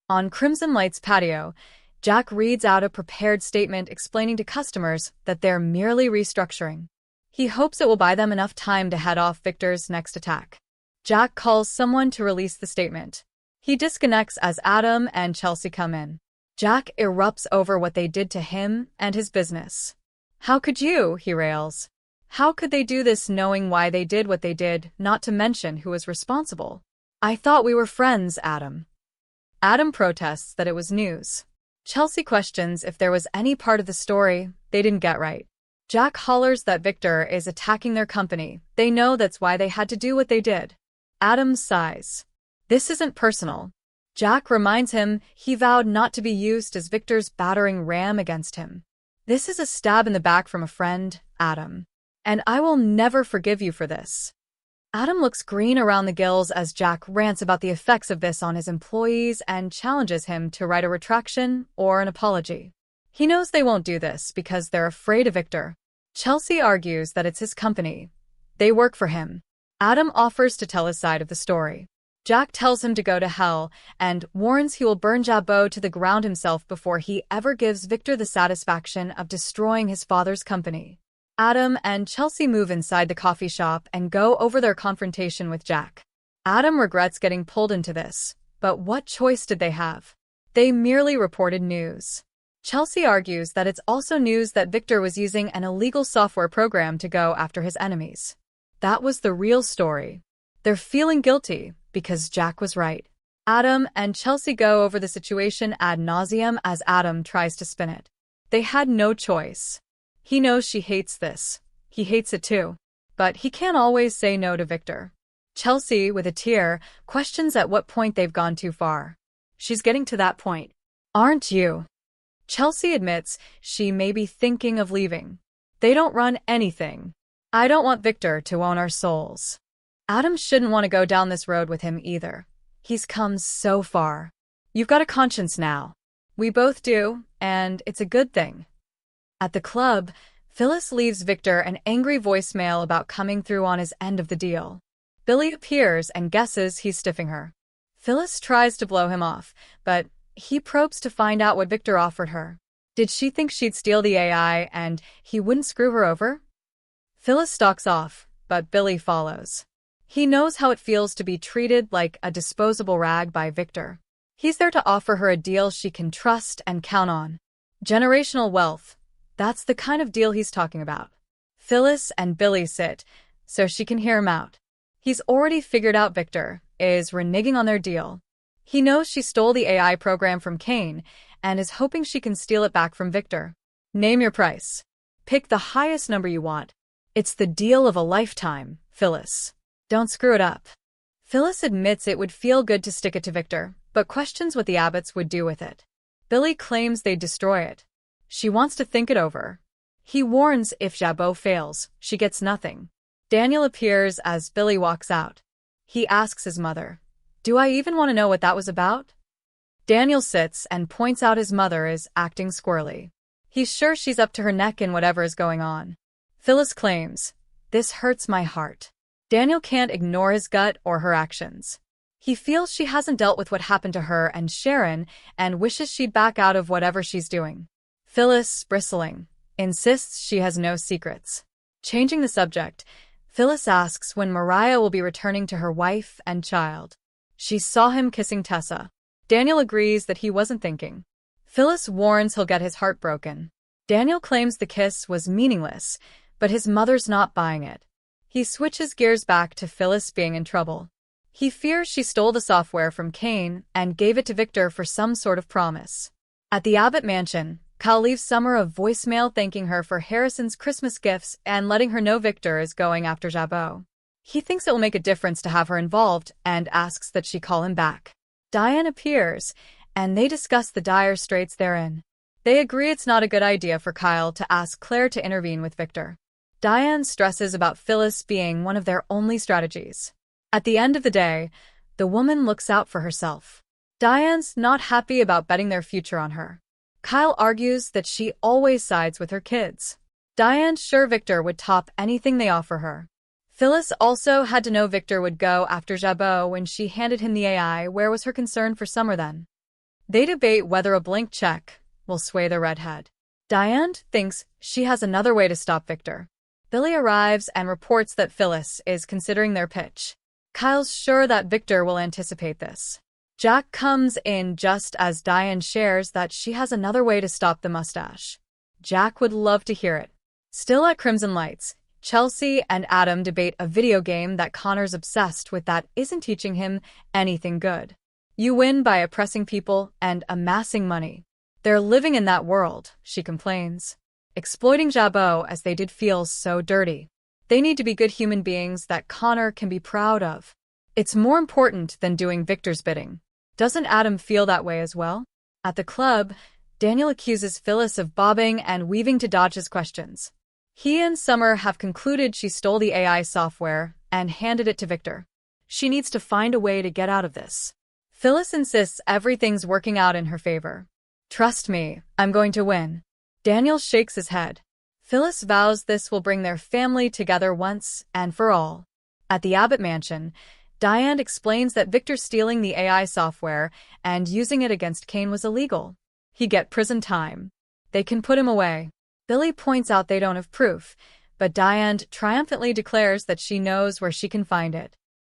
On Crimson Light's patio, Jack reads out a prepared statement explaining to customers that they're merely restructuring. He hopes it will buy them enough time to head off Victor's next attack. Jack calls someone to release the statement. He disconnects as Adam and Chelsea come in. Jack erupts over what they did to him and his business. "How could you?" he rails. "How could they do this knowing why they did what they did, not to mention who was responsible? I thought we were friends, Adam." Adam protests that it was news. Chelsea questions if there was any part of the story they didn't get right. Jack hollers that Victor is attacking their company. They know that's why they had to do what they did. Adam sighs. "This isn't personal." Jack reminds him he vowed not to be used as Victor's battering ram against him. "This is a stab in the back from a friend, Adam. And I will never forgive you for this." Adam looks green around the gills as Jack rants about the effects of this on his employees and challenges him to write a retraction or an apology. He knows they won't do this because they're afraid of Victor. Chelsea argues that it's his company. They work for him. Adam offers to tell his side of the story. Jack tells him to go to hell and warns he will burn Jabot to the ground himself before he ever gives Victor the satisfaction of destroying his father's company. Adam and Chelsea move inside the coffee shop and go over their confrontation with Jack. Adam regrets getting pulled into this, but what choice did they have? They merely reported news. Chelsea argues that it's also news that Victor was using an illegal software program to go after his enemies. That was the real story. They're feeling guilty because Jack was right. Adam and Chelsea go over the situation ad nauseum as Adam tries to spin it. They had no choice. He knows she hates this. He hates it too. But he can't always say no to Victor. Chelsea, with a tear, questions at what point they've gone too far. She's getting to that point. Aren't you? Chelsea admits she may be thinking of leaving. They don't run anything. I don't want Victor to own our souls. Adam shouldn't want to go down this road with him either. He's come so far. You've got a conscience now. We both do, and it's a good thing. At the club, Phyllis leaves Victor an angry voicemail about coming through on his end of the deal. Billy appears and guesses he's stiffing her. Phyllis tries to blow him off, but he probes to find out what Victor offered her. Did she think she'd steal the AI and he wouldn't screw her over? Phyllis stalks off, but Billy follows. He knows how it feels to be treated like a disposable rag by Victor. He's there to offer her a deal she can trust and count on. Generational wealth. That's the kind of deal he's talking about. Phyllis and Billy sit, so she can hear him out. He's already figured out Victor is reneging on their deal. He knows she stole the AI program from Kane and is hoping she can steal it back from Victor. Name your price. Pick the highest number you want. It's the deal of a lifetime, Phyllis. Don't screw it up. Phyllis admits it would feel good to stick it to Victor, but questions what the Abbotts would do with it. Billy claims they'd destroy it. She wants to think it over. He warns if Jabot fails, she gets nothing. Daniel appears as Billy walks out. He asks his mother, "Do I even want to know what that was about?" Daniel sits and points out his mother is acting squirrely. He's sure she's up to her neck in whatever is going on. Phyllis claims, "This hurts my heart." Daniel can't ignore his gut or her actions. He feels she hasn't dealt with what happened to her and Sharon and wishes she'd back out of whatever she's doing. Phyllis, bristling, insists she has no secrets. Changing the subject, Phyllis asks when Mariah will be returning to her wife and child. She saw him kissing Tessa. Daniel agrees that he wasn't thinking. Phyllis warns he'll get his heart broken. Daniel claims the kiss was meaningless, but his mother's not buying it. He switches gears back to Phyllis being in trouble. He fears she stole the software from Kane and gave it to Victor for some sort of promise. At the Abbott mansion, Kyle leaves Summer a voicemail thanking her for Harrison's Christmas gifts and letting her know Victor is going after Jabot. He thinks it will make a difference to have her involved and asks that she call him back. Diane appears, and they discuss the dire straits they're in. They agree it's not a good idea for Kyle to ask Claire to intervene with Victor. Diane stresses about Phyllis being one of their only strategies. At the end of the day, the woman looks out for herself. Diane's not happy about betting their future on her. Kyle argues that she always sides with her kids. Diane's sure Victor would top anything they offer her. Phyllis also had to know Victor would go after Jabot when she handed him the AI. Where was her concern for Summer then? They debate whether a blank check will sway the redhead. Diane thinks she has another way to stop Victor. Billy arrives and reports that Phyllis is considering their pitch. Kyle's sure that Victor will anticipate this. Jack comes in just as Diane shares that she has another way to stop the mustache. Jack would love to hear it. Still at Crimson Lights, Chelsea and Adam debate a video game that Connor's obsessed with that isn't teaching him anything good. You win by oppressing people and amassing money. They're living in that world, she complains. Exploiting Jabot as they did feels so dirty. They need to be good human beings that Connor can be proud of. It's more important than doing Victor's bidding. Doesn't Adam feel that way as well? At the club, Daniel accuses Phyllis of bobbing and weaving to dodge his questions. He and Summer have concluded she stole the AI software and handed it to Victor. She needs to find a way to get out of this. Phyllis insists everything's working out in her favor. Trust me, I'm going to win. Daniel shakes his head. Phyllis vows this will bring their family together once and for all. At the Abbott mansion, Diane explains that Victor stealing the AI software and using it against Kane was illegal. He'd get prison time. They can put him away. Billy points out they don't have proof, but Diane triumphantly declares that she knows where she can find it.